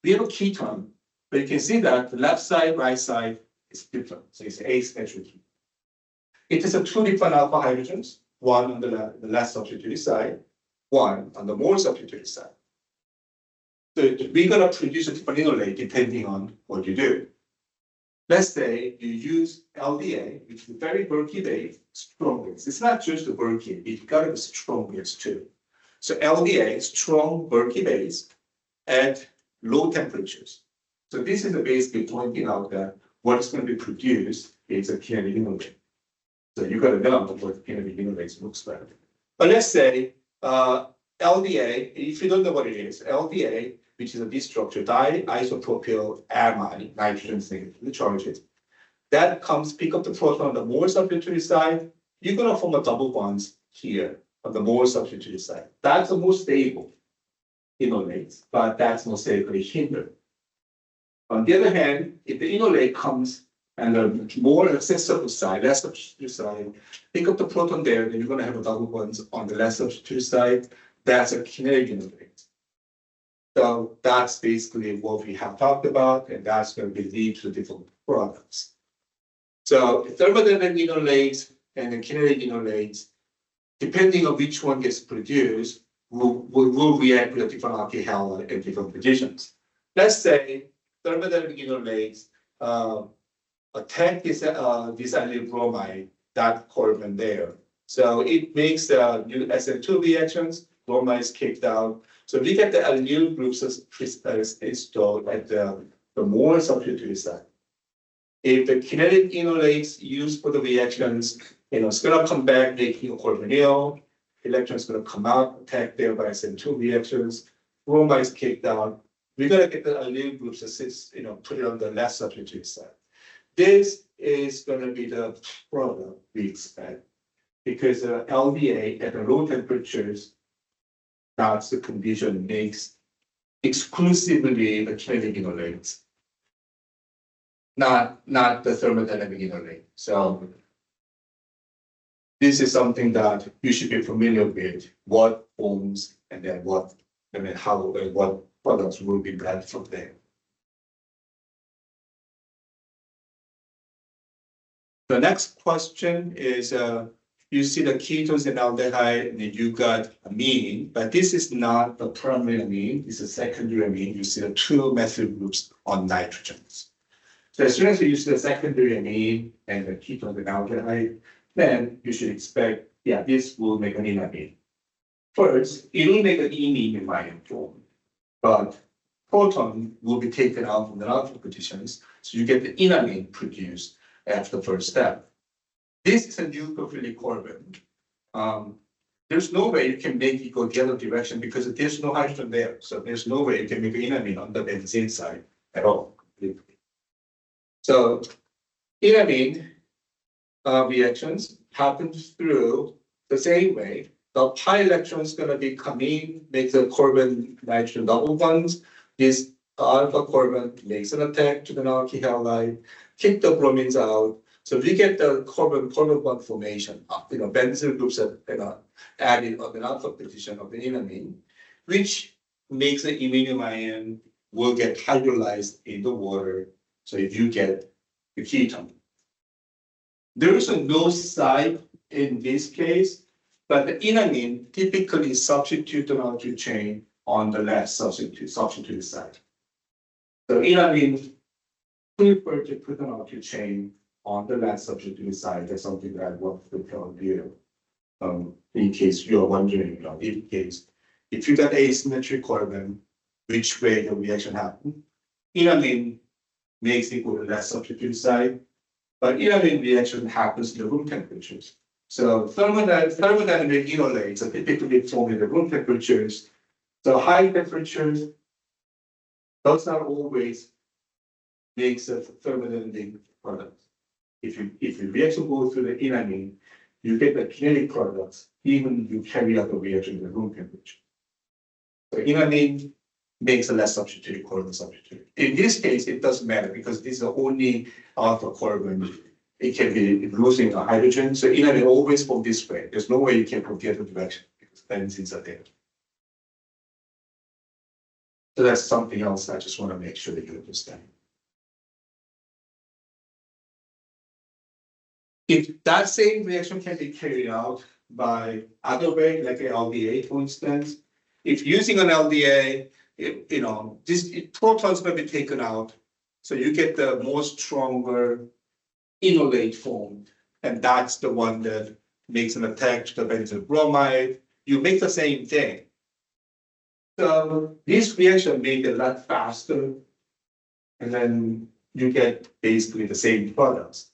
we have a ketone, but you can see that the left side, right side is different. So it's asymmetric. It is a two different alpha hydrogens, one on the less substituted side, one on the more substituted side. So we're going to produce a different enolate depending on what you do. Let's say you use LDA, which is a very bulky base, strong base. It's not just the bulky, it's got to be strong base too. So LDA, strong bulky base at low temperatures. So this is basically pointing out that what is going to be produced is a kinetic enolate. So you got to know what kinetic enolate looks like. But let's say LDA, if you don't know what it is, LDA, which is a this structure, diisopropyl amide, nitrogen negatively charged. That comes, pick up the proton on the more substituted side, you're going to form a double bonds here on the more substituted side. That's the most stable enolates, but that's most stably hindered. On the other hand, if the enolate comes and the more accessible side, less substituted side, pick up the proton there, then you're going to have a double bonds on the less substituted side. That's a kinetic enolate. So that's basically what we have talked about, and that's going to lead to different products. So thermodynamic enolates and the kinetic enolates, depending on which one gets produced, will react with a different alkyl halide at different positions. Let's say thermodynamic enolates attack this allyl bromide, that carbon there. So it makes the new SN2 reactions, bromide is kicked out. So we get the allyl groups installed at the more substituted side. If the kinetic enolates used for the reactions, it's going to come back making a carbonyl, electrons going to come out, attacked there by SN2 reactions, bromide is kicked out. We're going to get the allyl groups that put it on the less substituted side. This is going to be the product we expect because LDA at the low temperatures, that's the condition makes exclusively the kinetic enolates, not the thermodynamic enolate. So this is something that you should be familiar with, what forms and then what products will be bred from there. The next question is, you see the ketones and aldehyde, and you got amine, but this is not the primary amine, it's a secondary amine. You see the two methyl groups on nitrogens. So as soon as you see the secondary amine and the ketones and aldehyde, then you should expect, this will make an enamine. First, it will make an imine in ion form, but proton will be taken out from the alpha positions, so you get the enamine produced after the first step. This is a nucleophilic carbon. There's no way you can make it go the other direction because there's no hydrogen there. So there's no way you can make an enamine on the benzene side at all. So enamine reactions happen through the same way. The pi electron is going to be coming, make the carbon nitrogen double bonds. This alpha carbon makes an attack to the alkyl halide, kick the bromines out. So we get the carbon bond formation, benzyl groups that added on the alpha position of the enamine, which makes the iminium ion will get hydrolyzed in the water. So if you get the ketone. There is no site in this case, but the enamine typically substitute the molecule chain on the less substituted side. So enamine prefer to put the molecule chain on the last substituted side. That's something that I want to tell you. In case you're wondering, if you got asymmetric carbon, which way the reaction happens? Enamine makes it go to the last substituted side, but enamine reaction happens in the room temperatures. So thermodynamic enolates are typically formed in the room temperatures. So high temperatures does not always make a thermodynamic product. If the reaction goes through the enamine, you get the kinetic products, even you carry out the reaction in the room temperature. So enamine makes a less substituted carbon substitute. In this case, it doesn't matter because this is the only alpha carbon. It can be losing a hydrogen. So enamine always form this way. There's no way you can go the other direction because benzene are there. So that's something else I just want to make sure that you understand. If that same reaction can be carried out by other way, like an LDA, for instance, if using an LDA, protons may be taken out, so you get the more stronger enolate form, and that's the one that makes an attack to the benzyl bromide. You make the same thing. So this reaction may be a lot faster, and then you get basically the same products.